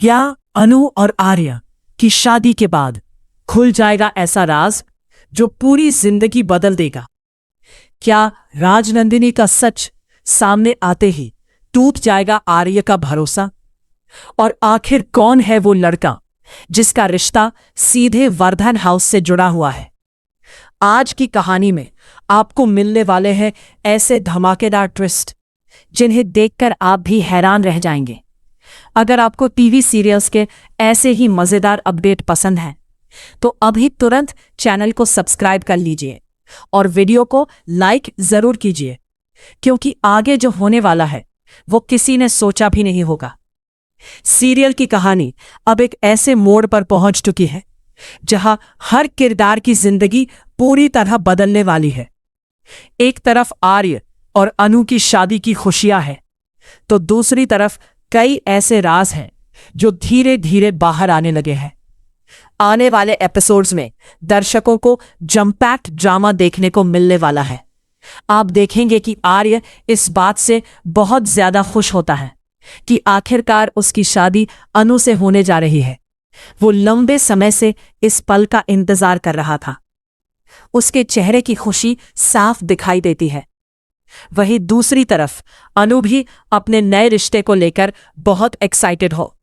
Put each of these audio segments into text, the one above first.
क्या अनु और आर्य की शादी के बाद खुल जाएगा ऐसा राज जो पूरी जिंदगी बदल देगा? क्या राजनंदिनी का सच सामने आते ही टूट जाएगा आर्य का भरोसा? और आखिर कौन है वो लड़का जिसका रिश्ता सीधे वर्धन हाउस से जुड़ा हुआ है? आज की कहानी में आपको मिलने वाले हैं ऐसे धमाकेदार ट्विस्ट जिन्हें देखकर आप भी हैरान रह जाएंगे। अगर आपको टीवी सीरियल्स के ऐसे ही मजेदार अपडेट पसंद हैं तो अभी तुरंत चैनल को सब्सक्राइब कर लीजिए और वीडियो को लाइक जरूर कीजिए, क्योंकि आगे जो होने वाला है वो किसी ने सोचा भी नहीं होगा। सीरियल की कहानी अब एक ऐसे मोड़ पर पहुंच चुकी है जहां हर किरदार की जिंदगी पूरी तरह बदलने वाली है। एक तरफ आर्य और अनु की शादी की खुशियां हैं, तो दूसरी तरफ कई ऐसे राज हैं जो धीरे धीरे बाहर आने लगे हैं। आने वाले एपिसोड्स में दर्शकों को जम-पैक्ड ड्रामा देखने को मिलने वाला है। आप देखेंगे कि आर्य इस बात से बहुत ज्यादा खुश होता है कि आखिरकार उसकी शादी अनु से होने जा रही है। वो लंबे समय से इस पल का इंतजार कर रहा था। उसके चेहरे की खुशी साफ दिखाई देती है। वहीं दूसरी तरफ अनु भी अपने नए रिश्ते को लेकर बहुत एक्साइटेड हो।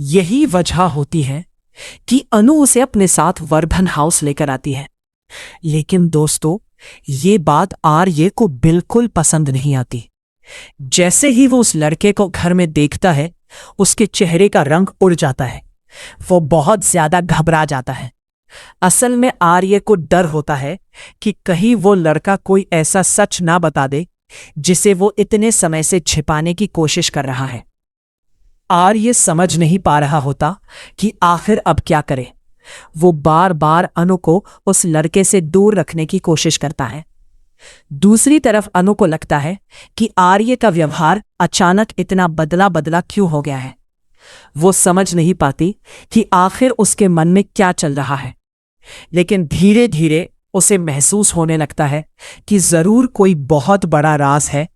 यही वजह होती है कि अनु उसे अपने साथ वर्धन हाउस लेकर आती है। लेकिन दोस्तों, ये बात आर्य को बिल्कुल पसंद नहीं आती। जैसे ही वो उस लड़के को घर में देखता है, उसके चेहरे का रंग उड़ जाता है। वो बहुत ज्यादा घबरा जाता है। असल में आर्य को डर होता है कि कहीं वो लड़का कोई ऐसा सच ना बता दे जिसे वो इतने समय से छिपाने की कोशिश कर रहा है। आर्य समझ नहीं पा रहा होता कि आखिर अब क्या करे। वो बार बार अनु को उस लड़के से दूर रखने की कोशिश करता है। दूसरी तरफ अनु को लगता है कि आर्य का व्यवहार अचानक इतना बदला बदला क्यों हो गया है। वो समझ नहीं पाती कि आखिर उसके मन में क्या चल रहा है। लेकिन धीरे धीरे उसे महसूस होने लगता है कि जरूर कोई बहुत बड़ा राज है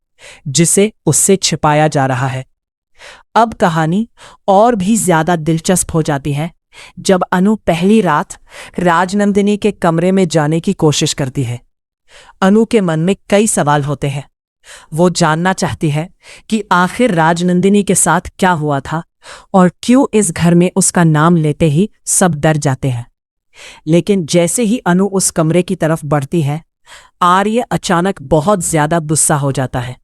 जिसे उससे छिपाया जा रहा है। अब कहानी और भी ज्यादा दिलचस्प हो जाती है जब अनु पहली रात राजनंदिनी के कमरे में जाने की कोशिश करती है। अनु के मन में कई सवाल होते हैं। वो जानना चाहती है कि आखिर राजनंदिनी के साथ क्या हुआ था और क्यों इस घर में उसका नाम लेते ही सब डर जाते हैं। लेकिन जैसे ही अनु उस कमरे की तरफ बढ़ती है, आर्य अचानक बहुत ज्यादा गुस्सा हो जाता है।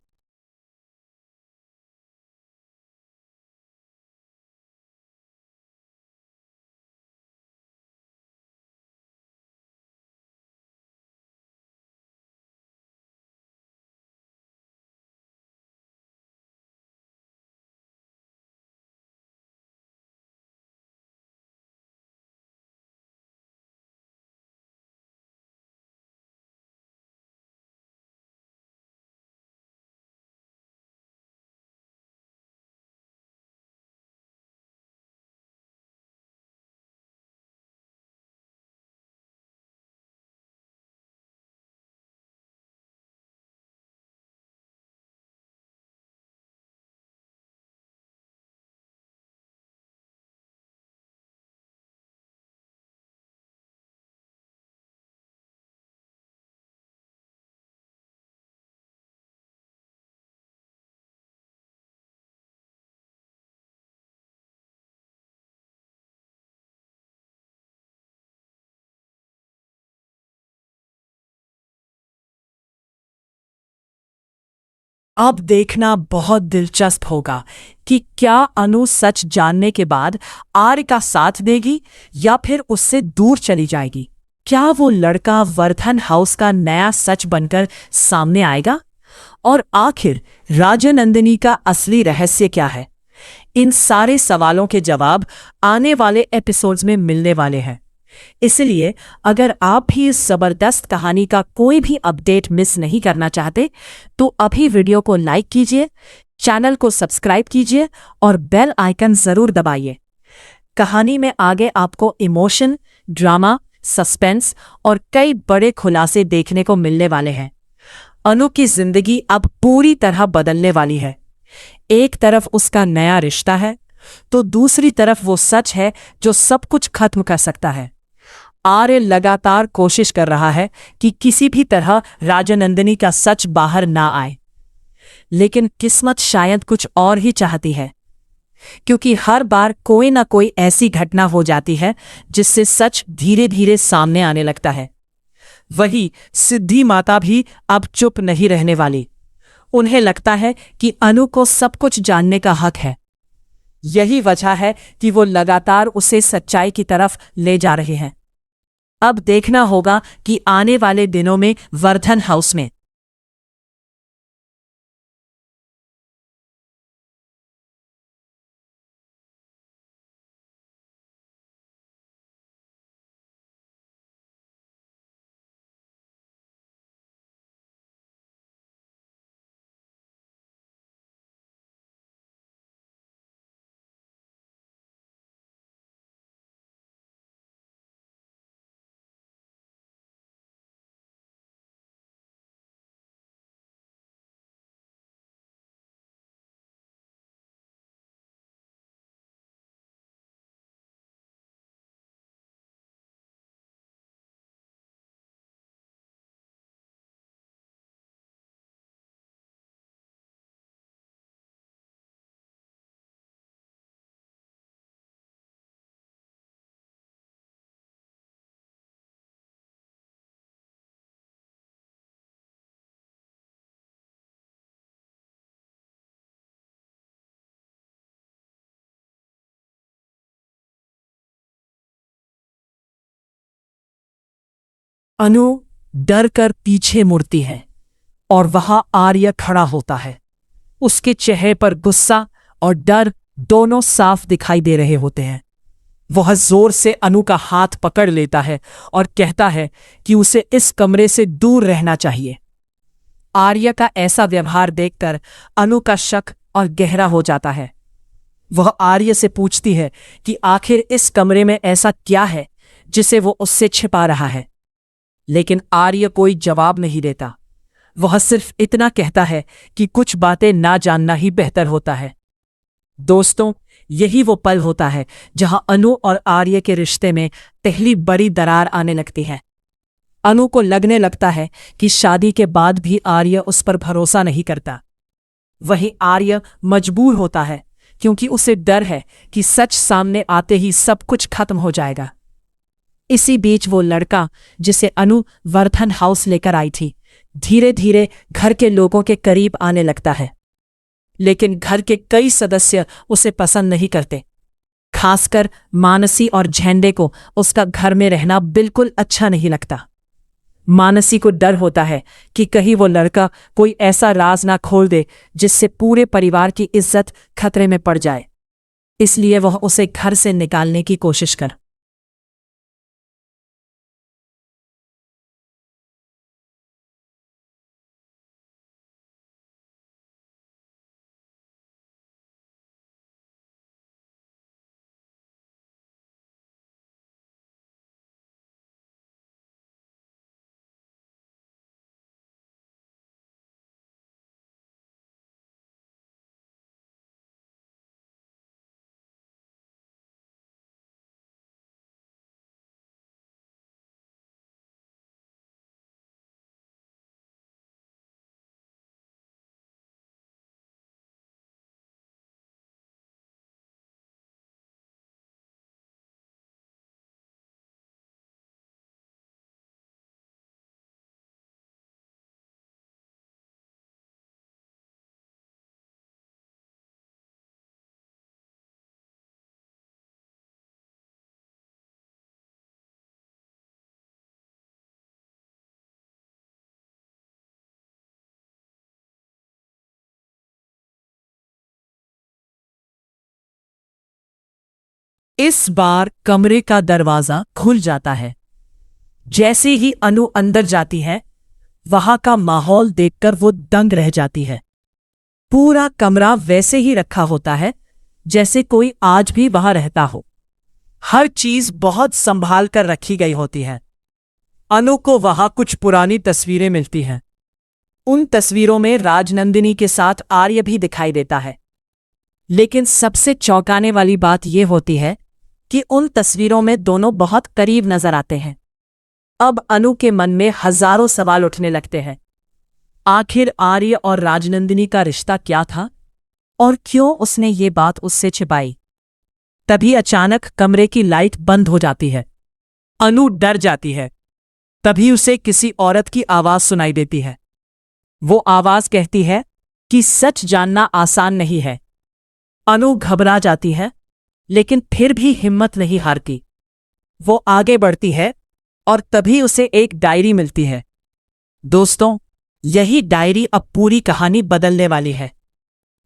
अब देखना बहुत दिलचस्प होगा कि क्या अनु सच जानने के बाद आर्य का साथ देगी या फिर उससे दूर चली जाएगी। क्या वो लड़का वर्धन हाउस का नया सच बनकर सामने आएगा और आखिर राजनंदिनी का असली रहस्य क्या है। इन सारे सवालों के जवाब आने वाले एपिसोड्स में मिलने वाले हैं। इसलिए अगर आप भी इस जबरदस्त कहानी का कोई भी अपडेट मिस नहीं करना चाहते तो अभी वीडियो को लाइक कीजिए, चैनल को सब्सक्राइब कीजिए और बेल आइकन जरूर दबाइए। कहानी में आगे आपको इमोशन, ड्रामा, सस्पेंस और कई बड़े खुलासे देखने को मिलने वाले हैं। अनु की जिंदगी अब पूरी तरह बदलने वाली है। एक तरफ उसका नया रिश्ता है तो दूसरी तरफ वो सच है जो सब कुछ खत्म कर सकता है। आर्य लगातार कोशिश कर रहा है कि किसी भी तरह राजनंदिनी का सच बाहर ना आए, लेकिन किस्मत शायद कुछ और ही चाहती है, क्योंकि हर बार कोई ना कोई ऐसी घटना हो जाती है जिससे सच धीरे धीरे सामने आने लगता है। वही सिद्धि माता भी अब चुप नहीं रहने वाली। उन्हें लगता है कि अनु को सब कुछ जानने का हक है। यही वजह है कि वो लगातार उसे सच्चाई की तरफ ले जा रहे हैं। अब देखना होगा कि आने वाले दिनों में वर्धन हाउस में अनु डर कर पीछे मुड़ती है और वहां आर्य खड़ा होता है। उसके चेहरे पर गुस्सा और डर दोनों साफ दिखाई दे रहे होते हैं। वह जोर से अनु का हाथ पकड़ लेता है और कहता है कि उसे इस कमरे से दूर रहना चाहिए। आर्य का ऐसा व्यवहार देखकर अनु का शक और गहरा हो जाता है। वह आर्य से पूछती है कि आखिर इस कमरे में ऐसा क्या है जिसे वो उससे छिपा रहा है, लेकिन आर्य कोई जवाब नहीं देता। वह सिर्फ इतना कहता है कि कुछ बातें ना जानना ही बेहतर होता है। दोस्तों, यही वो पल होता है जहां अनु और आर्य के रिश्ते में पहली बड़ी दरार आने लगती है। अनु को लगने लगता है कि शादी के बाद भी आर्य उस पर भरोसा नहीं करता। वहीं आर्य मजबूर होता है क्योंकि उसे डर है कि सच सामने आते ही सब कुछ खत्म हो जाएगा। इसी बीच वो लड़का जिसे अनु वर्धन हाउस लेकर आई थी धीरे धीरे घर के लोगों के करीब आने लगता है, लेकिन घर के कई सदस्य उसे पसंद नहीं करते। खासकर मानसी और झंडे को उसका घर में रहना बिल्कुल अच्छा नहीं लगता। मानसी को डर होता है कि कहीं वो लड़का कोई ऐसा राज ना खोल दे जिससे पूरे परिवार की इज्जत खतरे में पड़ जाए, इसलिए वह उसे घर से निकालने की कोशिश कर इस बार कमरे का दरवाजा खुल जाता है। जैसे ही अनु अंदर जाती है, वहां का माहौल देखकर वो दंग रह जाती है। पूरा कमरा वैसे ही रखा होता है जैसे कोई आज भी वहां रहता हो। हर चीज बहुत संभाल कर रखी गई होती है। अनु को वहां कुछ पुरानी तस्वीरें मिलती हैं। उन तस्वीरों में राजनंदिनी के साथ आर्य भी दिखाई देता है। लेकिन सबसे चौंकाने वाली बात यह होती है कि उन तस्वीरों में दोनों बहुत करीब नजर आते हैं। अब अनु के मन में हजारों सवाल उठने लगते हैं। आखिर आर्य और राजनंदिनी का रिश्ता क्या था और क्यों उसने ये बात उससे छिपाई? तभी अचानक कमरे की लाइट बंद हो जाती है। अनु डर जाती है। तभी उसे किसी औरत की आवाज सुनाई देती है। वो आवाज कहती है कि सच जानना आसान नहीं है। अनु घबरा जाती है, लेकिन फिर भी हिम्मत नहीं हारती। वो आगे बढ़ती है और तभी उसे एक डायरी मिलती है। दोस्तों, यही डायरी अब पूरी कहानी बदलने वाली है।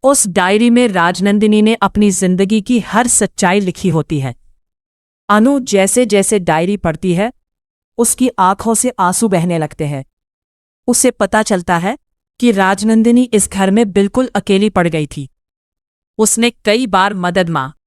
उस डायरी में राजनंदिनी ने अपनी जिंदगी की हर सच्चाई लिखी होती है। अनु जैसे जैसे डायरी पढ़ती है, उसकी आंखों से आंसू बहने लगते हैं। उसे पता चलता है कि राजनंदिनी इस घर में बिल्कुल अकेली पड़ गई थी। उसने कई बार मदद मांगी।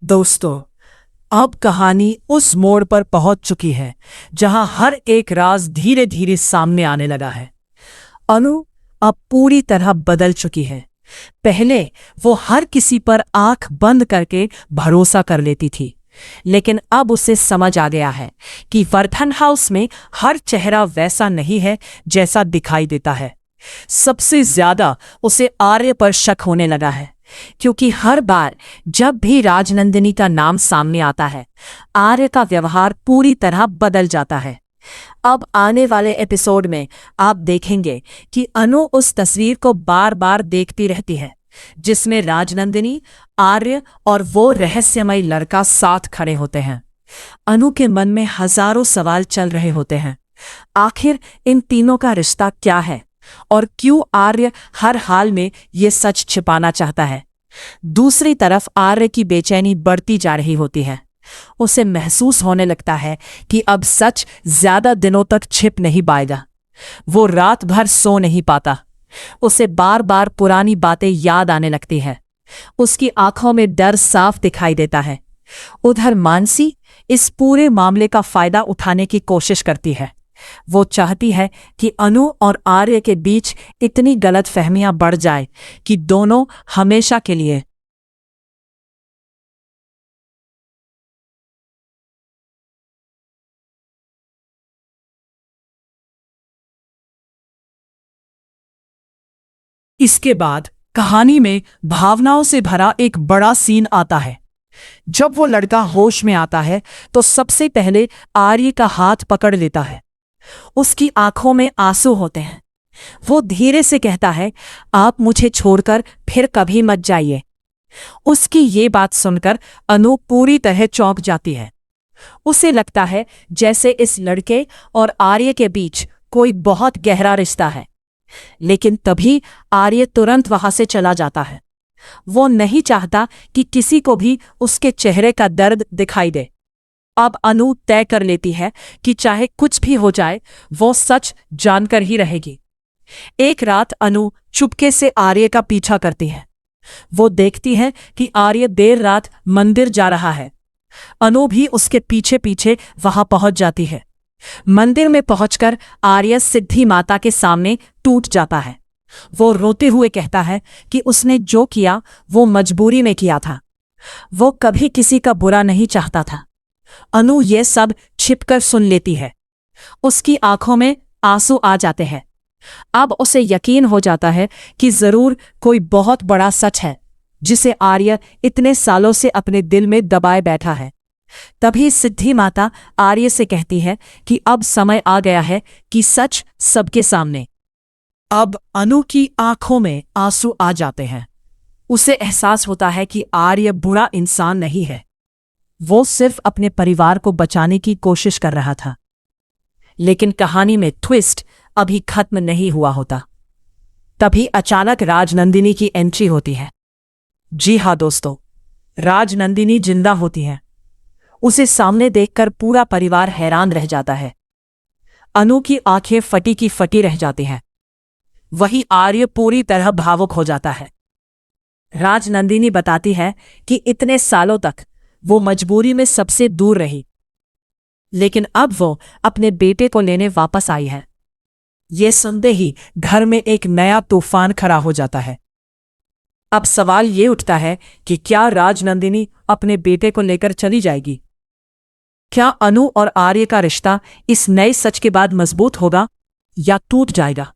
दोस्तों, अब कहानी उस मोड़ पर पहुंच चुकी है जहां हर एक राज धीरे धीरे सामने आने लगा है। अनु अब पूरी तरह बदल चुकी है। पहले वो हर किसी पर आंख बंद करके भरोसा कर लेती थी, लेकिन अब उसे समझ आ गया है कि वर्धन हाउस में हर चेहरा वैसा नहीं है जैसा दिखाई देता है। सबसे ज्यादा उसे आर्य पर शक होने लगा है, क्योंकि हर बार जब भी राजनंदिनी का नाम सामने आता है, आर्य का व्यवहार पूरी तरह बदल जाता है। अब आने वाले एपिसोड में आप देखेंगे कि अनु उस तस्वीर को बार बार देखती रहती है जिसमें राजनंदिनी, आर्य और वो रहस्यमय लड़का साथ खड़े होते हैं। अनु के मन में हजारों सवाल चल रहे होते हैं। आखिर इन तीनों का रिश्ता क्या है और क्यों आर्य हर हाल में ये सच छिपाना चाहता है? दूसरी तरफ आर्य की बेचैनी बढ़ती जा रही होती है। उसे महसूस होने लगता है कि अब सच ज्यादा दिनों तक छिप नहीं पाएगा। वो रात भर सो नहीं पाता। उसे बार बार पुरानी बातें याद आने लगती हैं। उसकी आंखों में डर साफ दिखाई देता है। उधर मानसी इस पूरे मामले का फायदा उठाने की कोशिश करती है। वो चाहती है कि अनु और आर्य के बीच इतनी गलतफहमियां बढ़ जाए कि दोनों हमेशा के लिए इसके बाद कहानी में भावनाओं से भरा एक बड़ा सीन आता है। जब वो लड़का होश में आता है तो सबसे पहले आर्य का हाथ पकड़ लेता है। उसकी आंखों में आंसू होते हैं। वो धीरे से कहता है, आप मुझे छोड़कर फिर कभी मत जाइए। उसकी ये बात सुनकर अनु पूरी तरह चौंक जाती है। उसे लगता है जैसे इस लड़के और आर्य के बीच कोई बहुत गहरा रिश्ता है। लेकिन तभी आर्य तुरंत वहां से चला जाता है। वो नहीं चाहता कि किसी को भी उसके चेहरे का दर्द दिखाई दे। अब अनु तय कर लेती है कि चाहे कुछ भी हो जाए वो सच जानकर ही रहेगी। एक रात अनु चुपके से आर्य का पीछा करती है। वो देखती है कि आर्य देर रात मंदिर जा रहा है। अनु भी उसके पीछे पीछे वहां पहुंच जाती है। मंदिर में पहुंचकर आर्य सिद्धि माता के सामने टूट जाता है। वो रोते हुए कहता है कि उसने जो किया वो मजबूरी में किया था। वो कभी किसी का बुरा नहीं चाहता था। अनु ये सब छिपकर सुन लेती है। उसकी आंखों में आंसू आ जाते हैं। अब उसे यकीन हो जाता है कि जरूर कोई बहुत बड़ा सच है जिसे आर्य इतने सालों से अपने दिल में दबाए बैठा है। तभी सिद्धि माता आर्य से कहती है कि अब समय आ गया है कि सच सबके सामने। अब अनु की आंखों में आंसू आ जाते हैं। उसे एहसास होता है कि आर्य बुरा इंसान नहीं है। वो सिर्फ अपने परिवार को बचाने की कोशिश कर रहा था। लेकिन कहानी में ट्विस्ट अभी खत्म नहीं हुआ होता। तभी अचानक राजनंदिनी की एंट्री होती है। जी हाँ दोस्तों, राजनंदिनी जिंदा होती है। उसे सामने देखकर पूरा परिवार हैरान रह जाता है। अनु की आंखें फटी की फटी रह जाती हैं। वही आर्य पूरी तरह भावुक हो जाता है। राजनंदिनी बताती है कि इतने सालों तक वो मजबूरी में सबसे दूर रही, लेकिन अब वो अपने बेटे को लेने वापस आई है। ये सुनते ही घर में एक नया तूफान खड़ा हो जाता है। अब सवाल ये उठता है कि क्या राजनंदिनी अपने बेटे को लेकर चली जाएगी? क्या अनु और आर्य का रिश्ता इस नए सच के बाद मजबूत होगा या टूट जाएगा?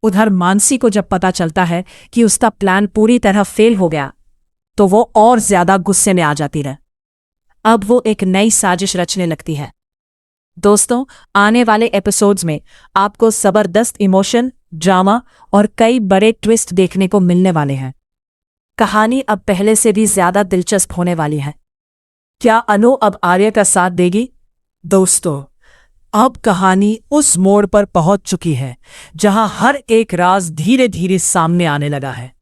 उधर मानसी को जब पता चलता है कि उसका प्लान पूरी तरह फेल हो गया तो वो और ज्यादा गुस्से में आ जाती है। अब वो एक नई साजिश रचने लगती है। दोस्तों, आने वाले एपिसोड्स में आपको जबरदस्त इमोशन, ड्रामा और कई बड़े ट्विस्ट देखने को मिलने वाले हैं। कहानी अब पहले से भी ज्यादा दिलचस्प होने वाली है। क्या अनु अब आर्य का साथ देगी? दोस्तों, अब कहानी उस मोड़ पर पहुंच चुकी है जहां हर एक राज धीरे धीरे सामने आने लगा है।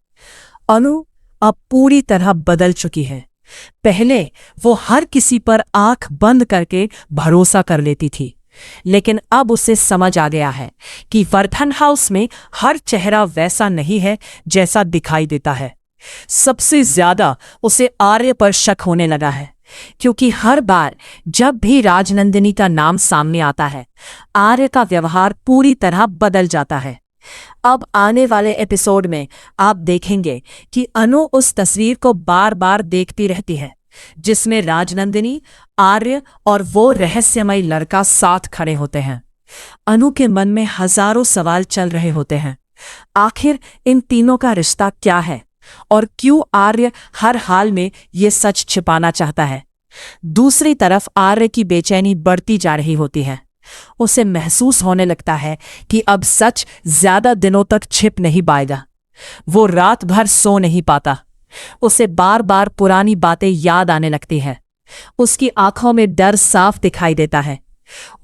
अनु अब पूरी तरह बदल चुकी है। पहले वो हर किसी पर आंख बंद करके भरोसा कर लेती थी, लेकिन अब उसे समझ आ गया है कि वर्धन हाउस में हर चेहरा वैसा नहीं है जैसा दिखाई देता है। सबसे ज्यादा उसे आर्य पर शक होने लगा है, क्योंकि हर बार जब भी राजनंदिनी का नाम सामने आता है, आर्य का व्यवहार पूरी तरह बदल जाता है। अब आने वाले एपिसोड में आप देखेंगे कि अनु उस तस्वीर को बार बार देखती रहती है जिसमें राजनंदिनी, आर्य और वो रहस्यमय लड़का साथ खड़े होते हैं। अनु के मन में हजारों सवाल चल रहे होते हैं। आखिर इन तीनों का रिश्ता क्या है और क्यों आर्य हर हाल में ये सच छिपाना चाहता है? दूसरी तरफ आर्य की बेचैनी बढ़ती जा रही होती है। उसे महसूस होने लगता है कि अब सच ज्यादा दिनों तक छिप नहीं पाएगा। वो रात भर सो नहीं पाता। उसे बार बार पुरानी बातें याद आने लगती हैं। उसकी आंखों में डर साफ दिखाई देता है।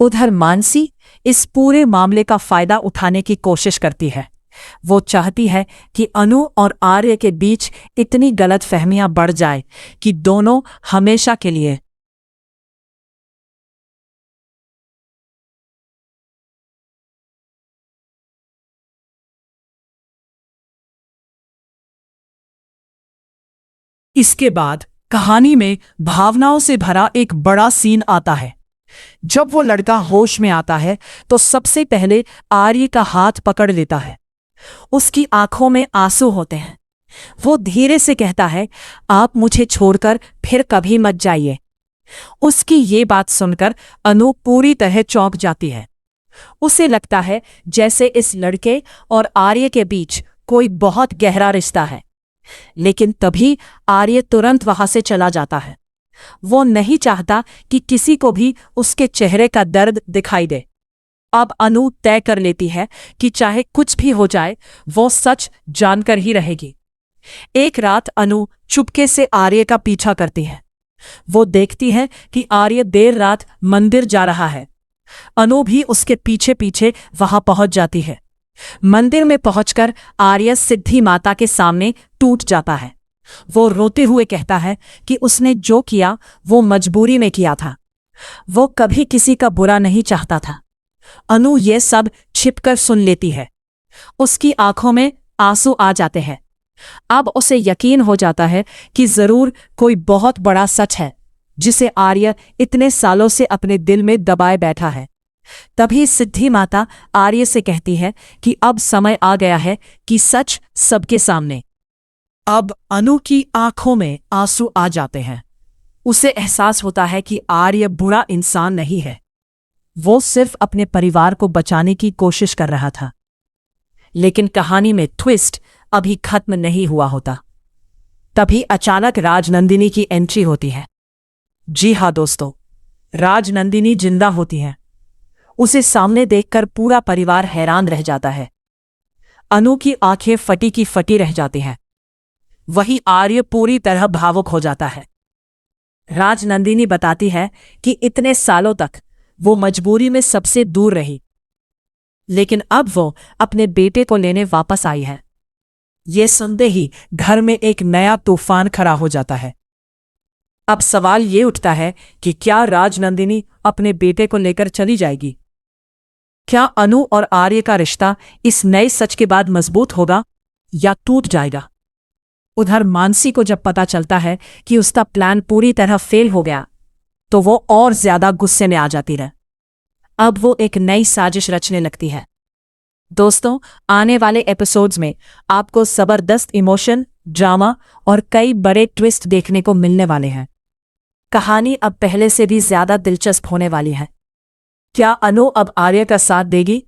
उधर मानसी इस पूरे मामले का फायदा उठाने की कोशिश करती है। वो चाहती है कि अनु और आर्य के बीच इतनी गलतफहमियां बढ़ जाए कि दोनों हमेशा के लिए इसके बाद कहानी में भावनाओं से भरा एक बड़ा सीन आता है। जब वो लड़का होश में आता है तो सबसे पहले आर्य का हाथ पकड़ लेता है। उसकी आंखों में आंसू होते हैं। वो धीरे से कहता है, आप मुझे छोड़कर फिर कभी मत जाइए। उसकी ये बात सुनकर अनु पूरी तरह चौंक जाती है। उसे लगता है जैसे इस लड़के और आर्य के बीच कोई बहुत गहरा रिश्ता है। लेकिन तभी आर्य तुरंत वहां से चला जाता है। वो नहीं चाहता कि किसी को भी उसके चेहरे का दर्द दिखाई दे। अब अनु तय कर लेती है कि चाहे कुछ भी हो जाए वो सच जानकर ही रहेगी। एक रात अनु चुपके से आर्य का पीछा करती है। वो देखती है कि आर्य देर रात मंदिर जा रहा है। अनु भी उसके पीछे पीछे वहां पहुंच जाती है। मंदिर में पहुंचकर आर्य सिद्धि माता के सामने टूट जाता है। वो रोते हुए कहता है कि उसने जो किया वो मजबूरी में किया था। वो कभी किसी का बुरा नहीं चाहता था। अनु ये सब छिपकर सुन लेती है। उसकी आंखों में आंसू आ जाते हैं। अब उसे यकीन हो जाता है कि जरूर कोई बहुत बड़ा सच है जिसे आर्य इतने सालों से अपने दिल में दबाए बैठा है। तभी सिद्धि माता आर्य से कहती है कि अब समय आ गया है कि सच सबके सामने। अब अनु की आंखों में आंसू आ जाते हैं। उसे एहसास होता है कि आर्य बुरा इंसान नहीं है। वो सिर्फ अपने परिवार को बचाने की कोशिश कर रहा था। लेकिन कहानी में ट्विस्ट अभी खत्म नहीं हुआ होता। तभी अचानक राजनंदिनी की एंट्री होती है। जी हाँ दोस्तों, राजनंदिनी जिंदा होती है। उसे सामने देखकर पूरा परिवार हैरान रह जाता है। अनु की आंखें फटी की फटी रह जाती हैं। वही आर्य पूरी तरह भावुक हो जाता है। राजनंदिनी बताती है कि इतने सालों तक वो मजबूरी में सबसे दूर रही, लेकिन अब वो अपने बेटे को लेने वापस आई है। ये सुनते ही घर में एक नया तूफान खड़ा हो जाता है। अब सवाल ये उठता है कि क्या राजनंदिनी अपने बेटे को लेकर चली जाएगी? क्या अनु और आर्य का रिश्ता इस नए सच के बाद मजबूत होगा या टूट जाएगा? उधर मानसी को जब पता चलता है कि उसका प्लान पूरी तरह फेल हो गया, तो वो और ज्यादा गुस्से में आ जाती है। अब वो एक नई साजिश रचने लगती है। दोस्तों, आने वाले एपिसोड्स में आपको जबरदस्त इमोशन, ड्रामा और कई बड़े ट्विस्ट देखने को मिलने वाले हैं। कहानी अब पहले से भी ज्यादा दिलचस्प होने वाली है। क्या अनु अब आर्य का साथ देगी